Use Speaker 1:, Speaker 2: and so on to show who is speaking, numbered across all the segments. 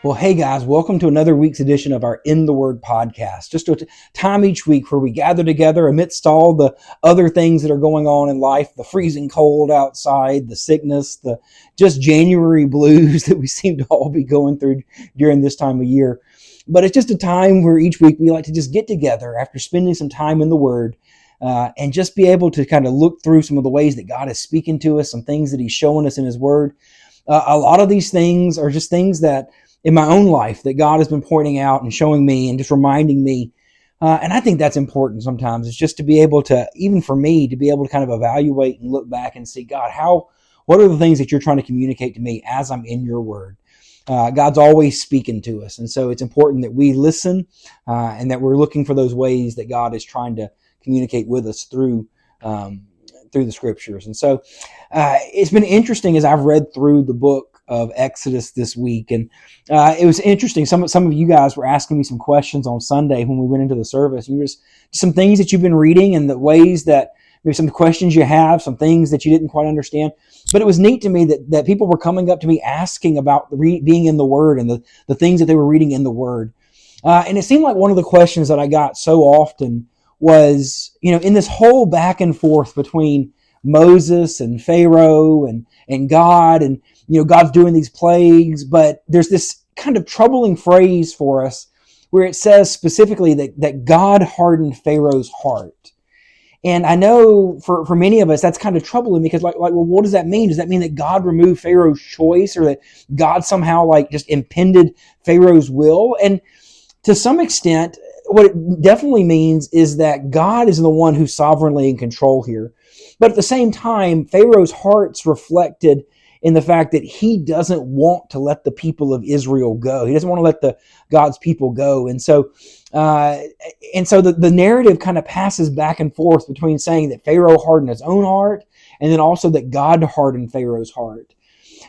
Speaker 1: Well, hey guys, welcome to another week's edition of our In the Word podcast. Just a time each week where we gather together amidst all the other things that are going on in life, the freezing cold outside, the sickness, the just January blues that we seem to all be going through during this time of year. But it's just a time where each week we like to just get together after spending some time in the Word and just be able to kind of look through some of the ways that God is speaking to us, some things that He's showing us in His Word. A lot of these things are just things that in my own life that God has been pointing out and showing me and just reminding me. And I think that's important sometimes. It's just to be able to, even for me, to be able to kind of evaluate and look back and see, God, what are the things that you're trying to communicate to me as I'm in your word? God's always speaking to us. And so it's important that we listen and that we're looking for those ways that God is trying to communicate with us through the scriptures. And so it's been interesting as I've read through the book of Exodus this week. And it was interesting. Some of you guys were asking me some questions on Sunday when we went into the service. You just some things that you've been reading and the ways that maybe some questions you have, some things that you didn't quite understand. But it was neat to me that people were coming up to me asking about being in the Word and the things that they were reading in the Word. And it seemed like one of the questions that I got so often was, in this whole back and forth between Moses and Pharaoh and God, and God's doing these plagues, but there's this kind of troubling phrase for us where it says specifically that God hardened Pharaoh's heart. And I know for many of us that's kind of troubling because well, what does that mean? Does that mean that God removed Pharaoh's choice, or that God somehow just impeded Pharaoh's will? And to some extent, what it definitely means is that God is the one who's sovereignly in control here. But at the same time, Pharaoh's heart's reflected in the fact that he doesn't want to let the people of Israel go. He doesn't want to let God's people go. And so the narrative kind of passes back and forth between saying that Pharaoh hardened his own heart and then also that God hardened Pharaoh's heart.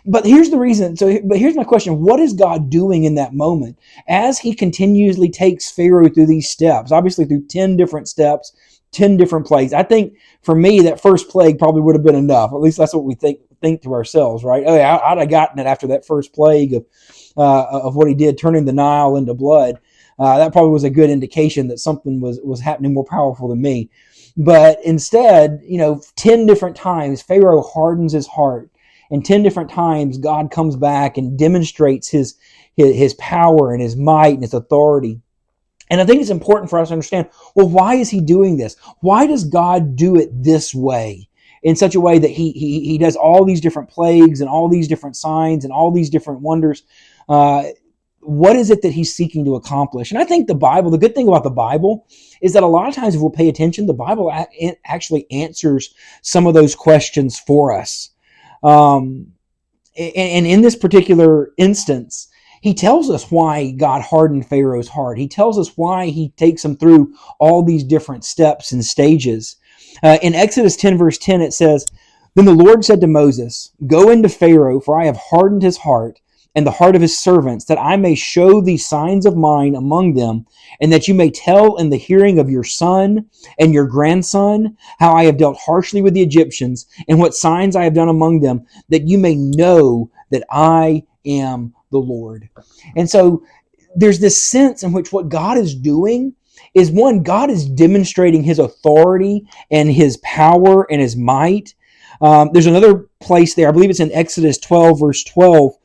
Speaker 1: But here's the reason. But here's my question. What is God doing in that moment as he continuously takes Pharaoh through these steps, obviously through 10 different steps, 10 different plagues? I think for me, that first plague probably would have been enough. At least that's what we think to ourselves, right? Oh, yeah, I'd have gotten it after that first plague of what he did, turning the Nile into blood. That probably was a good indication that something was happening more powerful than me. But instead, 10 different times, Pharaoh hardens his heart. And 10 different times, God comes back and demonstrates his power and his might and his authority. And I think it's important for us to understand, well, why is he doing this? Why does God do it this way? In such a way that he does all these different plagues and all these different signs and all these different wonders. What is it that he's seeking to accomplish? And I think the good thing about the Bible is that a lot of times if we'll pay attention, the Bible actually answers some of those questions for us. And in this particular instance, he tells us why God hardened Pharaoh's heart. He tells us why he takes him through all these different steps and stages. In Exodus 10, verse 10, it says, "Then the Lord said to Moses, 'Go into Pharaoh, for I have hardened his heart and the heart of his servants, that I may show these signs of mine among them, and that you may tell in the hearing of your son and your grandson how I have dealt harshly with the Egyptians, and what signs I have done among them, that you may know that I am the Lord.'" And so there's this sense in which what God is doing is, one, God is demonstrating his authority and his power and his might. There's another place there, I believe it's in Exodus 12, verse 12.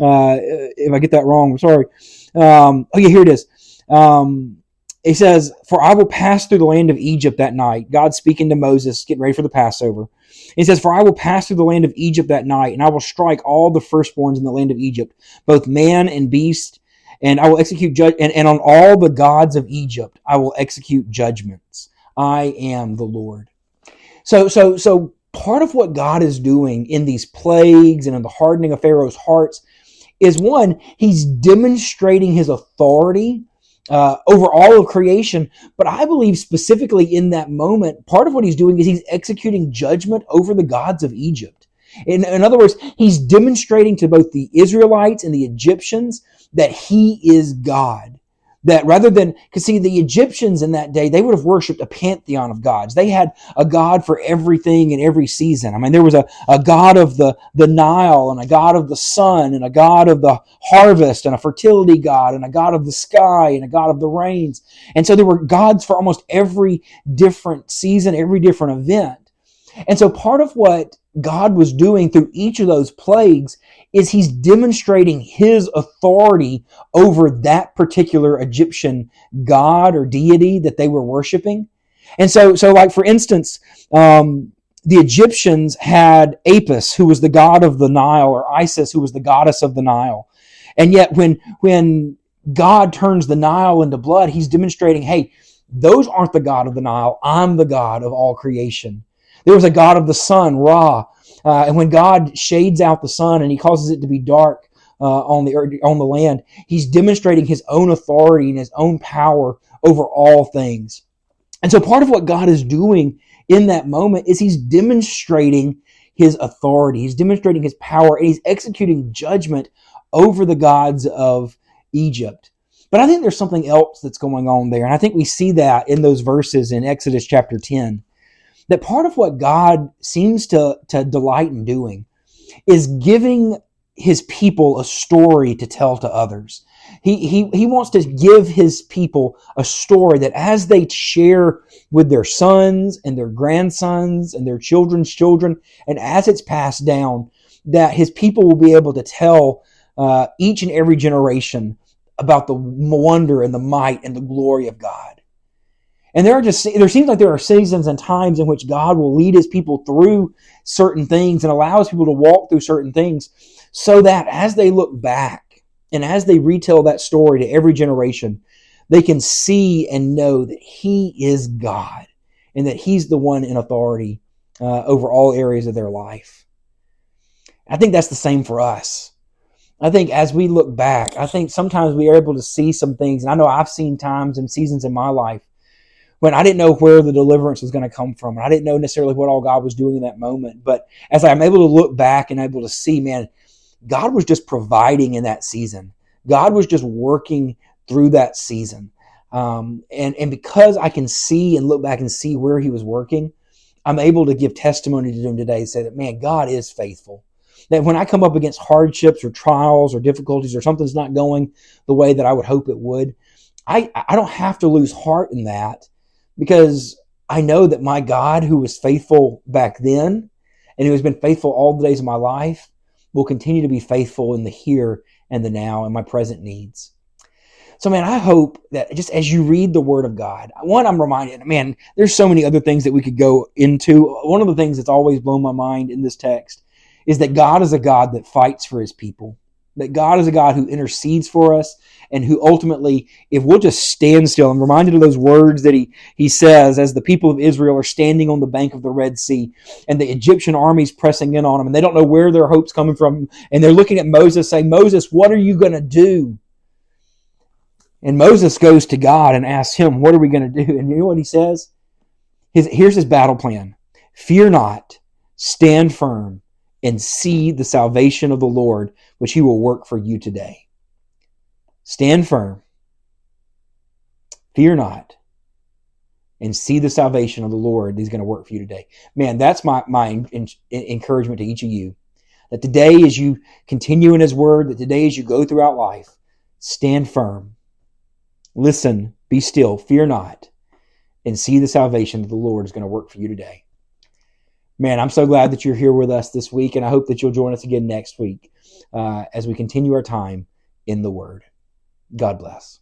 Speaker 1: If I get that wrong, I'm sorry. Here it is. It says, "For I will pass through the land of Egypt that night." God speaking to Moses, getting ready for the Passover. It says, "For I will pass through the land of Egypt that night, and I will strike all the firstborns in the land of Egypt, both man and beast, and I will execute and on all the gods of Egypt I will execute judgments. I am the Lord." So part of what God is doing in these plagues and in the hardening of Pharaoh's hearts is, one, he's demonstrating his authority over all of creation. But I believe specifically in that moment, part of what he's doing is he's executing judgment over the gods of Egypt. In other words, he's demonstrating to both the Israelites and the Egyptians that he is God, That rather than, because see, the Egyptians in that day, they would have worshipped a pantheon of gods. They had a god for everything in every season. I mean, there was a god of the Nile, and a god of the sun, and a god of the harvest, and a fertility god, and a god of the sky, and a god of the rains. And so there were gods for almost every different season, every different event. And so part of what God was doing through each of those plagues is he's demonstrating his authority over that particular Egyptian god or deity that they were worshiping. And so like for instance, the Egyptians had Apis, who was the god of the Nile, or Isis, who was the goddess of the Nile. And yet when God turns the Nile into blood, he's demonstrating, hey, those aren't the god of the Nile. I'm the God of all creation. There was a god of the sun, Ra, and when God shades out the sun and he causes it to be dark on the land, he's demonstrating his own authority and his own power over all things. And so part of what God is doing in that moment is he's demonstrating his authority. He's demonstrating his power, and he's executing judgment over the gods of Egypt. But I think there's something else that's going on there, and I think we see that in those verses in Exodus chapter 10. That part of what God seems to delight in doing is giving his people a story to tell to others. He wants to give his people a story that as they share with their sons and their grandsons and their children's children, and as it's passed down, that his people will be able to tell each and every generation about the wonder and the might and the glory of God. And there seems like there are seasons and times in which God will lead his people through certain things and allows people to walk through certain things so that as they look back and as they retell that story to every generation, they can see and know that he is God and that he's the one in authority over all areas of their life. I think that's the same for us. I think as we look back, I think sometimes we are able to see some things. And I know I've seen times and seasons in my life when I didn't know where the deliverance was going to come from. And I didn't know necessarily what all God was doing in that moment. But as I'm able to look back and able to see, man, God was just providing in that season. God was just working through that season. And because I can see and look back and see where he was working, I'm able to give testimony to him today and say that, man, God is faithful. That when I come up against hardships or trials or difficulties or something's not going the way that I would hope it would, I don't have to lose heart in that, because I know that my God, who was faithful back then and who has been faithful all the days of my life, will continue to be faithful in the here and the now and my present needs. So, man, I hope that just as you read the Word of God, one, I'm reminded, man, there's so many other things that we could go into. One of the things that's always blown my mind in this text is that God is a God that fights for his people. That God is a God who intercedes for us and who ultimately, if we'll just stand still, I'm reminded of those words that he says as the people of Israel are standing on the bank of the Red Sea and the Egyptian army's pressing in on them and they don't know where their hope's coming from. And they're looking at Moses saying, Moses, what are you going to do? And Moses goes to God and asks him, what are we going to do? And you know what he says? Here's his battle plan. Fear not, stand firm, and see the salvation of the Lord, which he will work for you today. Stand firm, fear not, and see the salvation of the Lord that he's going to work for you today. Man, that's my encouragement to each of you. That today as you continue in his word, that today as you go throughout life, stand firm, listen, be still, fear not, and see the salvation that the Lord is going to work for you today. Man, I'm so glad that you're here with us this week, and I hope that you'll join us again next week as we continue our time in the Word. God bless.